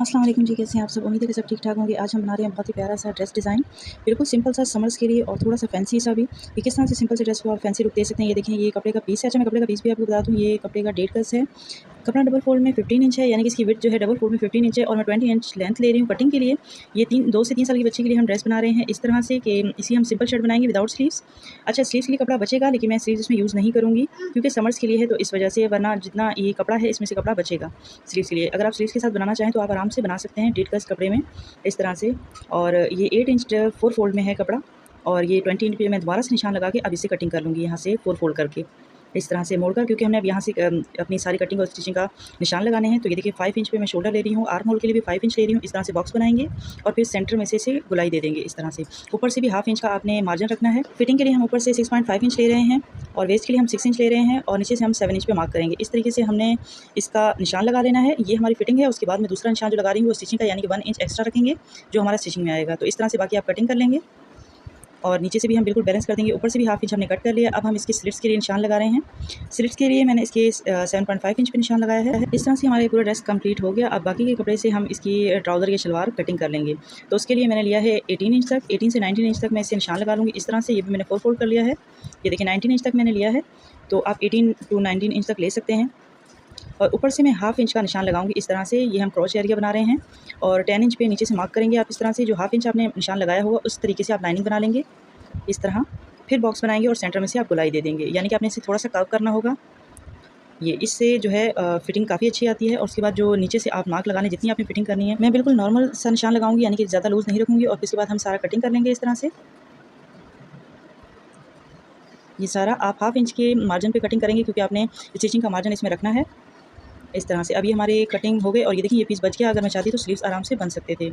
अस्सलाम वालेकुम जी, कैसे हैं आप सब। उम्मीद है कि सब ठीक ठाक होंगे। आज हम बना रहे हैं बहुत ही प्यारा सा ड्रेस डिज़ाइन, बिल्कुल सिंपल सा समर्स के लिए और थोड़ा सा फैंसी सा भी। ये किस तरह से सिंपल से ड्रेस को आप फैंसी लुक दे सकते हैं, ये देखें। ये कपड़े का पीस है। अच्छा, मैं कपड़े का पीस भी आपको बता दूँ, ये कपड़े का 1.5 गज़ है। कपड़ा डबल फोल्ड में 15 इंच है, यानी कि इसकी विड्थ जो है डबल फोल्ड में 15 इंच है और मैं 20 इंच लेंथ ले रही हूँ कटिंग के लिए। ये 2 से 3 साल की बच्ची के लिए हम ड्रेस बना रहे हैं इस तरह से कि इसी हम सिंपल शर्ट बनाएंगे विदाउट स्लीव्स। अच्छा, स्लीव्स के लिए कपड़ा बचेगा, लेकिन मैं स्लीव्स इसमें यूज़ नहीं करूँगी क्योंकि समर्स के लिए है, तो इस वजह से, वरना जितना ये कपड़ा है इसमें से कपड़ा बचेगा स्लीव्स के लिए। अगर आप स्लीव्स के साथ बनाना चाहें तो आप आराम से बना सकते हैं 1.5 गज़ कपड़े में इस तरह से। और ये 8 इंच 4 फोल्ड में है कपड़ा, और ये 20 इंच पे मैं दोबारा से निशान लगा के अब इसे कटिंग कर लूँगी यहाँ से 4 फोल्ड करके इस तरह से मोड़कर, क्योंकि हमने अब यहाँ से अपनी सारी कटिंग और स्टिचिंग का निशान लगाने हैं। तो ये देखिए 5 इंच पे मैं शोल्डर ले रही हूँ, आर्म होल के लिए भी 5 इंच ले रही हूँ। इस तरह से बॉक्स बनाएंगे और फिर सेंटर में से इसे गुलाई दे देंगे इस तरह से। ऊपर से भी हाफ इंच का आपने मार्जिन रखना है। फिटिंग के लिए हम ऊपर से 6.5 इंच ले रहे हैं और वेस्ट के लिए हम 6 इंच ले रहे हैं और नीचे से हम 7 इंच पे मार्क करेंगे। इस तरीके से हमने इसका निशान लगा लेना है। ये हमारी फिटिंग है। उसके बाद मैं दूसरा निशान जो लगा रही हूँ वो स्टिचिंग का, यानी कि 1 इंच एक्स्ट्रा रखेंगे जो हमारा स्टिचिंग में आएगा। तो इस तरह से बाकी आप कटिंग कर लेंगे और नीचे से भी हम बिल्कुल बैलेंस कर देंगे। ऊपर से भी हाफ इंच हमने कट कर लिया। अब हम इसकी स्लिट्स के लिए निशान लगा रहे हैं। स्लिट्स के लिए मैंने इसके 7.5 इंच पे निशान लगाया है। इस तरह से हमारा पूरा ड्रेस कंप्लीट हो गया। अब बाकी के कपड़े से हम इसकी ट्राउज़र या शलवार कटिंग कर लेंगे। तो उसके लिए मैंने लिया है 18 इंच तक, 18 से 19 इंच तक मैं इसे निशान लगा लूँगी इस तरह से। ये भी मैंने 4 फोल्ड कर लिया है। ये देखिए 19 इंच तक मैंने लिया है, तो आप 18 टू 19 इंच तक ले सकते हैं। और ऊपर से मैं हाफ इंच का निशान लगाऊंगी इस तरह से। ये हम क्रॉस एरिया बना रहे हैं और 10 इंच पे नीचे से मार्क करेंगे आप इस तरह से। जो हाफ इंच आपने निशान लगाया होगा उस तरीके से आप लाइनिंग बना लेंगे इस तरह। फिर बॉक्स बनाएंगे और सेंटर में से आप गुलाई दे देंगे, यानी कि आपने इसे थोड़ा सा कर्व करना होगा। ये इससे जो है फिटिंग काफ़ी अच्छी आती है। और उसके बाद जो नीचे से आप मार्क लगाने जितनी आपने फिटिंग करनी है, मैं बिल्कुल नॉर्मल सा निशान लगाऊंगी, यानी कि ज़्यादा लूज़ नहीं रखूँगी। और उसके बाद हम सारा कटिंग कर लेंगे इस तरह से। ये सारा आप हाफ इंच के मार्जिन पे कटिंग करेंगे क्योंकि आपने स्टिचिंग का मार्जिन इसमें रखना है इस तरह से। अब ये हमारे कटिंग हो गए और ये देखिए ये पीस बच गया। अगर मैं चाहती तो स्लीव्स आराम से बन सकते थे।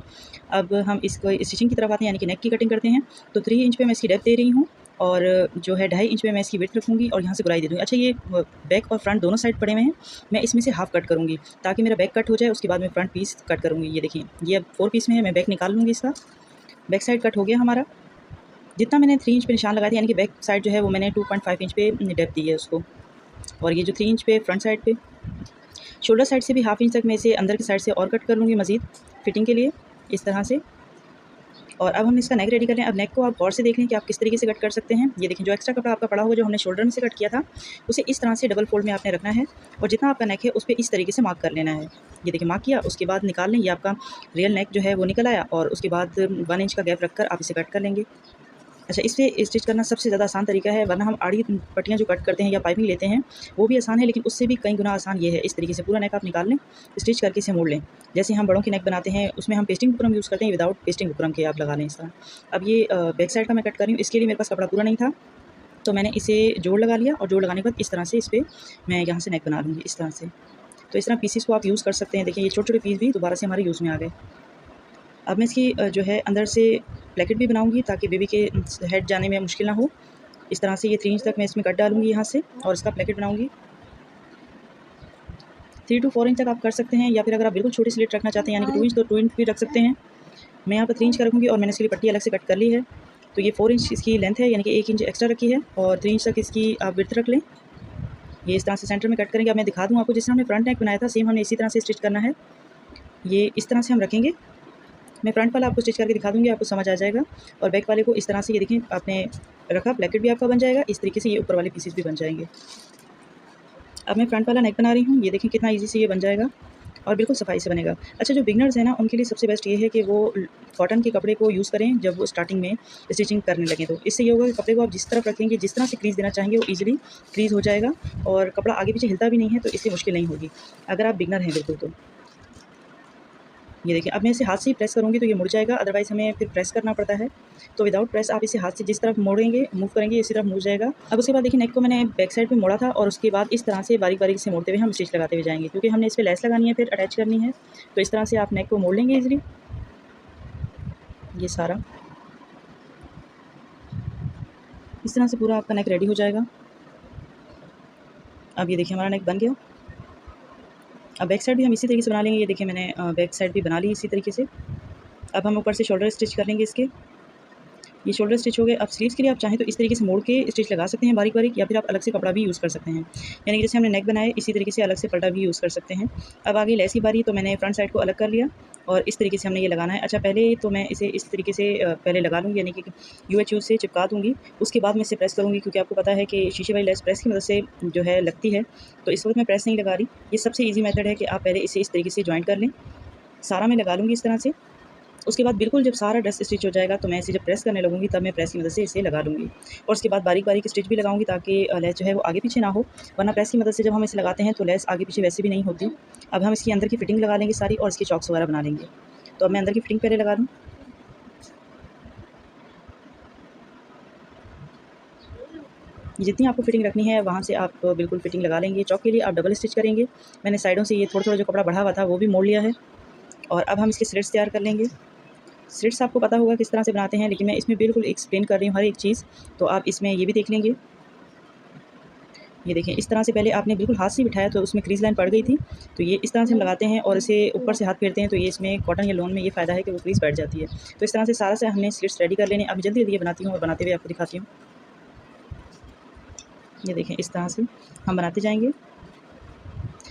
अब हम इसको स्टिचिंग की तरफ आते हैं, यानी कि नेक की कटिंग करते हैं। तो 3 इंच पे मैं इसकी डेप्थ दे रही हूँ और जो है 2.5 इंच पे मैं इसकी विड्थ रखूँगी और यहाँ से गुलाई दे दूँगी। अच्छा, ये बैक और फ्रंट दोनों साइड पड़े हुए हैं, मैं इसमें से हाफ कट करूँगी ताकि मेरा बैक कट हो जाए। उसके बाद मैं फ्रंट पीस कट करूँगी। ये देखिए ये अब 4 पीस में है, मैं बैक निकाल लूँगी इसका। बैक साइड कट हो गया हमारा। जितना मैंने 3 इंच पे निशान लगाया था, यानी कि बैक साइड जो है वो मैंने 2.5 इंच पे डेप्थ दी है उसको। और ये जो 3 इंच पे फ्रंट साइड पे, शोल्डर साइड से भी हाफ इंच तक मैं इसे अंदर की साइड से और कट कर लूँगी मज़ीद फिटिंग के लिए इस तरह से। और अब हम इसका नेक रेडी कर लें। अब नेक को आप गौर से देख लें कि आप किस तरीके से कट कर सकते हैं। ये देखें, जो एक्स्ट्रा कपड़ा आपका पड़ा हुआ जो हमने शोल्डर में से कट किया था उसे इस तरह से डबल फोल्ड में आपने रखना है और जितना आपका नेक है उस पर इस तरीके से मार्क कर लेना है। ये देखिए मार्क किया, उसके बाद निकाल लें। ये आपका रियल नेक जो है वो निकल आया और उसके बाद 1 इंच का गैप रखकर आप इसे कट कर लेंगे। अच्छा, इसे स्टिच करना सबसे ज़्यादा आसान तरीका है, वरना हम आड़ी पट्टियाँ जो कट करते हैं या पाइपिंग लेते हैं वो भी आसान है, लेकिन उससे भी कई गुना आसान ये है। इस तरीके से पूरा नेक आप निकाल लें, स्टिच करके इसे मोड़ लें। जैसे हम बड़ों की नेक बनाते हैं उसमें हम पेस्टिंग बुकरम यूज़ करते हैं, विदाउट पेस्टिंग बुकरम के आप लगा लें इस तरह। अब ये बैक साइड का मैं कट कर रही हूँ। इसके लिए मेरे पास कपड़ा पूरा नहीं था, तो मैंने इसे जोड़ लगा लिया और जोड़ लगाने के बाद इस तरह से इस पर मैं यहाँ से नेक बना लूँगी इस तरह से। तो इस तरह पीसीस को आप यूज़ कर सकते हैं। देखिए ये छोटे छोटे पीस भी दोबारा से हमारे यूज़ में आ गए। अब मैं इसकी जो है अंदर से प्लेकेट भी बनाऊंगी ताकि बेबी के हेड जाने में मुश्किल ना हो। इस तरह से ये 3 इंच तक मैं इसमें कट डालूंगी यहाँ से और इसका प्लेकेट बनाऊंगी। 3 टू 4 इंच तक आप कर सकते हैं, या फिर अगर आप बिल्कुल छोटी स्लिट रखना चाहते हैं यानी कि 2 इंच, तो 2 इंच भी रख सकते हैं। मैं यहाँ पर 3 इंच का रखूँगी और मैंने इसके लिए पट्टी अलग से कट कर ली है। तो ये 4 इंच इसकी लेंथ है, यानी कि 1 इंच एक्स्ट्रा रखी है और 3 इंच तक इसकी आप विड्थ रख लें। ये इस तरह से सेंटर में कट करेंगे। अब मैं दिखा दूँ आपको, जिस तरह हमने फ्रंट नेक बनाया था सेम हमने इसी तरह से स्टिच करना है। ये इस तरह से हम रखेंगे। मैं फ्रंट वाला आपको स्टिच करके दिखा दूँगी, आपको समझ आ जाएगा। और बैक वाले को इस तरह से ये देखिए आपने रखा, प्लेकेट भी आपका बन जाएगा। इस तरीके से ये ऊपर वाले पीसेस भी बन जाएंगे। अब मैं फ्रंट वाला नेक बना रही हूँ। ये देखें कितना ईजी से ये बन जाएगा और बिल्कुल सफाई से बनेगा। अच्छा, जो बिगनर्स हैं ना उनके लिए सबसे बेस्ट ये है कि वो कॉटन के कपड़े को यूज़ करें जब वो स्टार्टिंग में स्टिचिंग करने लगें। तो इससे ये होगा कि कपड़े को आप जिस तरफ रखेंगे, जिस तरह से क्रीज़ देना चाहेंगे वो ईजिली क्रीज़ हो जाएगा और कपड़ा आगे पीछे हिलता भी नहीं है, तो इससे मुश्किल नहीं होगी अगर आप बिगनर हैं बिल्कुल। तो ये देखिए अब मैं इसे हाथ से ही प्रेस करूँगी तो ये मुड़ जाएगा, अदरवाइज़ हमें फिर प्रेस करना पड़ता है। तो विदाउट प्रेस आप इसे हाथ से जिस तरफ मोड़ेंगे, मूव करेंगे, इसी तरफ मुड़ जाएगा। अब उसके बाद देखिए नेक को मैंने बैक साइड पे मोड़ा था और उसके बाद इस तरह से बारीक बारीक से मोड़ते हुए हम स्टिच लगाते हुए जाएंगे, क्योंकि हमने इस पर लेस लगानी है फिर अटैच करनी है। तो इस तरह से आप नेक को मोड़ लेंगे ईजिली। ये सारा इस तरह से पूरा आपका नेक रेडी हो जाएगा। अब ये देखिए हमारा नेक बन गया। अब बैक साइड भी हम इसी तरीके से बना लेंगे। ये देखिए मैंने बैक साइड भी बना ली इसी तरीके से। अब हम ऊपर से शोल्डर स्टिच कर लेंगे इसके। ये शोल्डर स्टिच हो गए। अब स्लीव्स के लिए आप चाहें तो इस तरीके से मोड़ के स्टिच लगा सकते हैं बारीक बारीक, या फिर आप अलग से कपड़ा भी यूज़ कर सकते हैं। यानी कि जैसे हमने नेक बनाया इसी तरीके से अलग से पल्टा भी यूज़ कर सकते हैं। अब आगे लेस की बारी, तो मैंने फ्रंट साइड को अलग कर लिया और इस तरीके से हमने ये लगाना है। अच्छा, पहले तो मैं इसे इस तरीके से पहले लगा लूँगी, यानी कि UHU से चिपका दूँगी। उसके बाद मैं इसे प्रेस करूँगी, क्योंकि आपको पता है कि शीशे वाली लेस प्रेस की मदद से जो है लगती है। तो इस वक्त मैं प्रेस नहीं लगा रही। ये सबसे ईजी मेथड है कि आप पहले इसे इस तरीके से जॉइंट कर लें। सारा मैं लगा लूँगी इस तरह से। उसके बाद बिल्कुल जब सारा ड्रेस स्टिच हो जाएगा, तो मैं इसे जब प्रेस करने लगूँगी, तब मैं प्रेस की मदद से इसे लगा लूँगी। और उसके बाद बारीक-बारीक स्टिच भी लगाऊँगी, ताकि लेस जो है वो आगे पीछे ना हो, वरना प्रेस की मदद से जब हम इसे लगाते हैं तो लेस आगे पीछे वैसे भी नहीं होती। अब हम इसकी अंदर की फिटिंग लगा लेंगे सारी, और इसके चॉक्स वगैरह बना लेंगे। तो अब मैं अंदर की फिटिंग पहले लगा लूँ। जितनी आपको फिटिंग रखनी है वहाँ से आप बिल्कुल फिटिंग लगा लेंगे। चॉक के लिए आप डबल स्टिच करेंगे। मैंने साइडों से ये थोड़ा-थोड़ा जो कपड़ा बढ़ा हुआ था वो भी मोड़ लिया है। और अब हम इसके स्लिट्स तैयार कर लेंगे। स्लिट्स आपको पता होगा किस तरह से बनाते हैं, लेकिन मैं इसमें बिल्कुल एक्सप्लेन कर रही हूँ हर एक चीज़, तो आप इसमें ये भी देख लेंगे। ये देखें, इस तरह से पहले आपने बिल्कुल हाथ से बिठाया तो उसमें क्रीज़ लाइन पड़ गई थी। तो ये इस तरह से हम लगाते हैं और इसे ऊपर से हाथ फेरते हैं, तो ये इसमें कॉटन या लॉन में ये फ़ायदा है कि वो क्रीज़ बैठ जाती है। तो इस तरह से सारा से हमने स्लिट्स रेडी कर लेने। अब जल्दी-जल्दी ये बनाती हूँ और बनाते हुए आपको दिखाती हूँ। ये देखें, इस तरह से हम बनाते जाएँगे।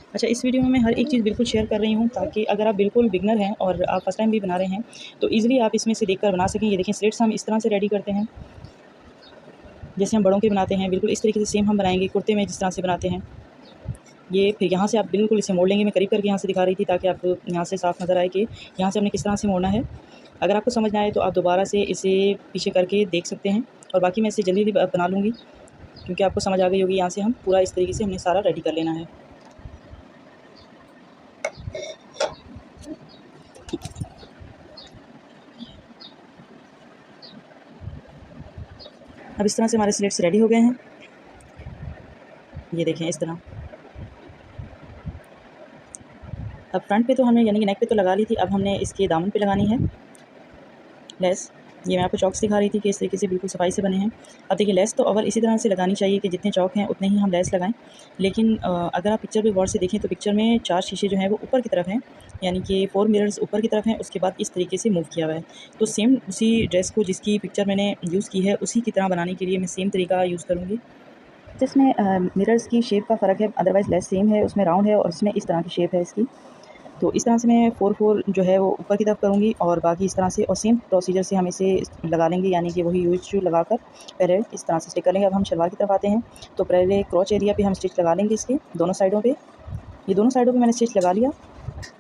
अच्छा, इस वीडियो में मैं हर एक चीज़ बिल्कुल शेयर कर रही हूँ, ताकि अगर आप बिल्कुल बिगिनर हैं और आप फर्स्ट टाइम भी बना रहे हैं, तो ईज़िली आप इसमें से देखकर बना सकें। ये देखें, स्लिट्स हम इस तरह से रेडी करते हैं, जैसे हम बड़ों के बनाते हैं, बिल्कुल इस तरीके से सेम हम बनाएँगे, कुर्ते में जिस तरह से बनाते हैं। ये फिर यहाँ से आप बिल्कुल इसे मोड़ लेंगे। मैं करीब करके यहाँ से दिखा रही थी, ताकि आपको यहाँ से साफ नज़र आए कि यहाँ से हमने किस तरह से मोड़ना है। अगर आपको समझ ना आए तो आप दोबारा से इसे पीछे करके देख सकते हैं, और बाकी मैं इसे जल्दी बना लूँगी, क्योंकि आपको समझ आ गई होगी। यहाँ से हम पूरा इस तरीके से हमने सारा रेडी कर लेना है। अब इस तरह से हमारे स्लिट्स रेडी हो गए हैं। ये देखें, इस तरह। अब फ्रंट पे तो हमने, यानी कि नेक पे तो लगा ली थी, अब हमने इसके दामन पे लगानी है लेस। ये मैं आपको चॉक्स दिखा रही थी कि इस तरीके से बिल्कुल सफाई से बने हैं। अब देखिए, लेस तो अगर इसी तरह से लगानी चाहिए कि जितने चौक हैं उतने ही हम लेस लगाएं। लेकिन अगर आप पिक्चर पे गौर से देखें तो पिक्चर में 4 शीशे जो हैं वो ऊपर की तरफ हैं, यानी कि 4 मिरर्स ऊपर की तरफ हैं। उसके बाद इस तरीके से मूव किया हुआ है। तो सेम उसी ड्रेस को जिसकी पिक्चर मैंने यूज़ की है, उसी की तरह बनाने के लिए मैं सेम तरीका यूज़ करूँगी। जिसमें मिरर्स की शेप का फ़र्क है, अदरवाइज़ लेस सेम है, उसमें राउंड है और इसमें इस तरह की शेप है इसकी। तो इस तरह से मैं 4-4 जो है वो ऊपर की तरफ करूँगी, और बाकी इस तरह से, और सेम प्रोसीजर से हम इसे लगा लेंगे, यानी कि वही UHU लगाकर पहले इस तरह से स्टिक कर लेंगे। अब हम शलवार की तरफ आते हैं, तो पहले क्रॉच एरिया पे हम स्टिच लगा लेंगे इसके दोनों साइडों पे। ये दोनों साइडों पे मैंने स्टिच लगा लिया।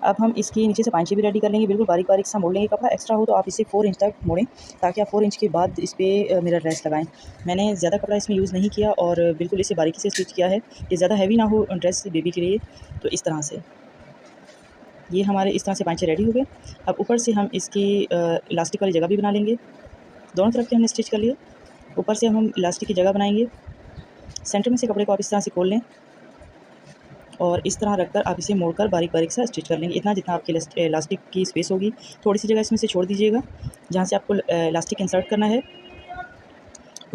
अब हम इसकी नीचे से पांचे भी रेडी कर लेंगे। बिल्कुल बारीक-बारीक सा मोड़ लेंगे। कपड़ा एक्स्ट्रा हो तो आप इसे 4 इंच तक मोड़ें, ताकि आप 4 इंच के बाद इस पे मिरर लेस लगाएँ। मैंने ज़्यादा कपड़ा इसमें यूज़ नहीं किया और बिल्कुल इसे बारीकी से स्टिच किया है कि ज़्यादा हैवी ना हो ड्रेस बेबी के लिए। तो इस तरह से ये हमारे इस तरह से पांचे रेडी हो गए। अब ऊपर से हम इसकी इलास्टिक वाली जगह भी बना लेंगे। दोनों तरफ के हमने स्टिच कर लिए। ऊपर से हम इलास्टिक की जगह बनाएंगे। सेंटर में से कपड़े को आप इस तरह से खोल लें, और इस तरह रखकर आप इसे मोड़कर बारीक-बारीक सा स्टिच कर लेंगे, इतना जितना आपके इलास्टिक की स्पेस होगी। थोड़ी सी जगह इसमें से छोड़ दीजिएगा, जहाँ से आपको इलास्टिक इंसर्ट करना है।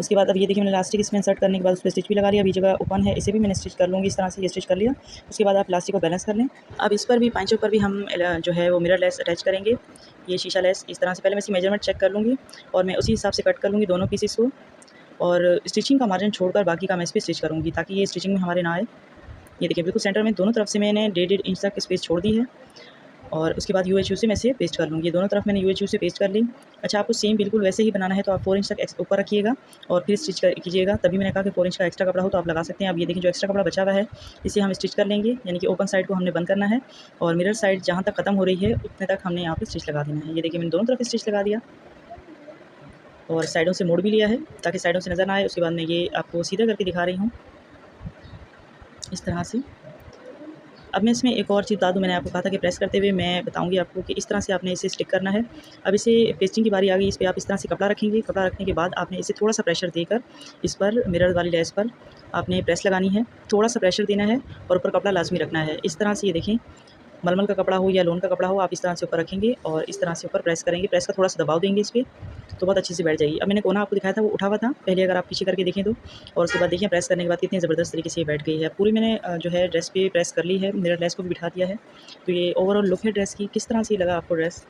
उसके बाद अब ये देखिए, मैंने इलास्टिक इसमें इंसर्ट करने के बाद उस पर स्टिच भी लगा लिया। अभी जगह ओपन है, इसे भी मैंने स्टिच कर लूँगी। इस तरह से ये स्टिच कर लिया। उसके बाद आप इलास्टिक को बैलेंस कर लें। अब इस पर भी, पांचों पर भी हम जो है वो मिरर लेस अटैच करेंगे। ये शीशा लेस इस तरह से, पहले मैं इसकी मेजरमेंट चेक कर लूँगी और मैं उसी हिसाब से कट कर लूँगी दोनों पीसेस को, और स्टिचिंग का मार्जिन छोड़कर बाकी का मैं इस पर स्टिच करूँगी, ताकि ये स्टिचिंग में हमारे ना आए। ये देखिए, बिल्कुल सेंटर में दोनों तरफ से मैंने 1.5 इंच तक स्पेस छोड़ दी है, और उसके बाद UHU से मैं इसे पेस्ट कर लूँगी। दोनों तरफ मैंने UHU से पेस्ट कर ली। अच्छा, आपको सेम बिल्कुल वैसे ही बनाना है तो आप 4 इंच तक ऊपर रखिएगा और फिर स्टिच कीजिएगा। तभी मैंने कहा कि 4 इंच का एक्स्ट्रा कपड़ा हो तो आप लगा सकते हैं। अब ये देखिए, जो एक्स्ट्रा कपड़ा बचा हुआ है इसे हम स्टिच कर लेंगे, यानी कि ओपन साइड को हमने बंद करना है, और मिरर साइड जहाँ तक ख़त्म हो रही है उतने तक हमने यहाँ पर स्टिच लगा देना है। ये देखिए, मैंने दोनों तरफ स्टिच लगा दिया और साइडों से मोड़ भी लिया है, ताकि साइडों से नज़र ना आए। उसके बाद मैं ये आपको सीधा करके दिखा रही हूँ इस तरह से। अब मैं इसमें एक और चीज़ बता दूँ, मैंने आपको कहा था कि प्रेस करते हुए मैं बताऊँगी आपको कि इस तरह से आपने इसे स्टिक करना है। अब इसे पेस्टिंग की बारी आ गई। इस पे आप इस तरह से कपड़ा रखेंगे। कपड़ा रखने के बाद आपने इसे थोड़ा-सा प्रेशर देकर इस पर मिरर वाली लेस पर आपने प्रेस लगानी है। थोड़ा-सा प्रेशर देना है और ऊपर कपड़ा लाज़मी रखना है। इस तरह से ये देखें, मलमल का कपड़ा हो या लोन का कपड़ा हो, आप इस तरह से ऊपर रखेंगे और इस तरह से ऊपर प्रेस करेंगे। प्रेस का थोड़ा-सा दबाव देंगे इस पे, तो बहुत अच्छे से बैठ जाएगी। अब मैंने कोना आपको दिखाया था वो उठा हुआ था पहले, अगर आप पीछे करके देखें तो, और उसके बाद देखिए प्रेस करने के बाद कितनी ज़बरदस्त तरीके से ये बैठ गई है। पूरी मैंने जो है ड्रेस पे प्रेस कर ली है, मिरर लेस को भी बिठा दिया है। तो ये ओवरऑल लुक है ड्रेस की। किस तरह से लगा आपको ड्रेस?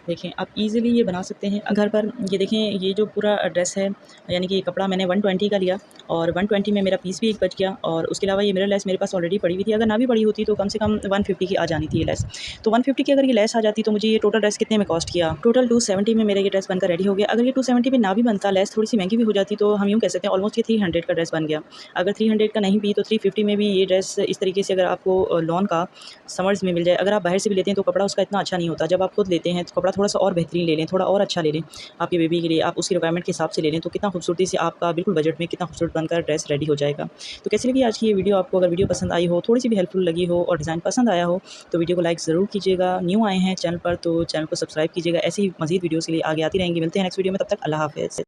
देखें आप इजीली ये बना सकते हैं घर पर। ये देखें ये जो पूरा ड्रेस है, यानी कि ये कपड़ा मैंने 120 का लिया और 120 में मेरा पीस भी एक बच गया, और उसके अलावा ये मिरर लेस मेरे पास ऑलरेडी पड़ी हुई थी। अगर ना भी पड़ी होती तो कम से कम 150 की आ जानी थी ये लेस। तो 150 की अगर ये लेस आ जाती तो मुझे ये टोटल ड्रेस कितने में कॉस्ट किया, टोटल 270 में मेरा ये ड्रेस बनकर रेडी हो गया। अगर ये 270 में ना भी बनता, लेस थोड़ी सी महंगी भी हो जाती, तो हम यूँ कह सकते हैं ऑलमोस्ट ये 300 का ड्रेस बन गया। अगर 300 का नहीं भी तो 350 में भी ये ड्रेस इस तरीके से अगर आपको लॉन का समर्स में मिल जाए। अगर आप बाहर से भी लेते हैं तो कपड़ा उसका इतना अच्छा नहीं होता, जब आप खुद लेते हैं तो कपड़ा थोड़ा सा और बेहतरीन ले लें, थोड़ा और अच्छा ले लें आपके बेबी के लिए, आप उसकी रिक्वायरमेंट के हिसाब से ले लें, तो कितना खूबसूरती से आपका बिल्कुल बजट में कितना खूबसूरत बनकर ड्रेस रेडी हो जाएगा। तो कैसी लगी आज की ये वीडियो आपको? अगर वीडियो पसंद आई हो, थोड़ी सी भी हेल्पफुल लगी हो और डिज़ाइन पसंद आया हो तो वीडियो को लाइक ज़रूर कीजिएगा। न्यू आए हैं चैनल पर तो चैनल को सब्सक्राइब कीजिएगा। ऐसी ही मज़ीद वीडियोज़ के लिए आगे आती रहेंगी। मिलते हैं नेक्स्ट वीडियो में, तब तक अल्लाह हाफ़िज़।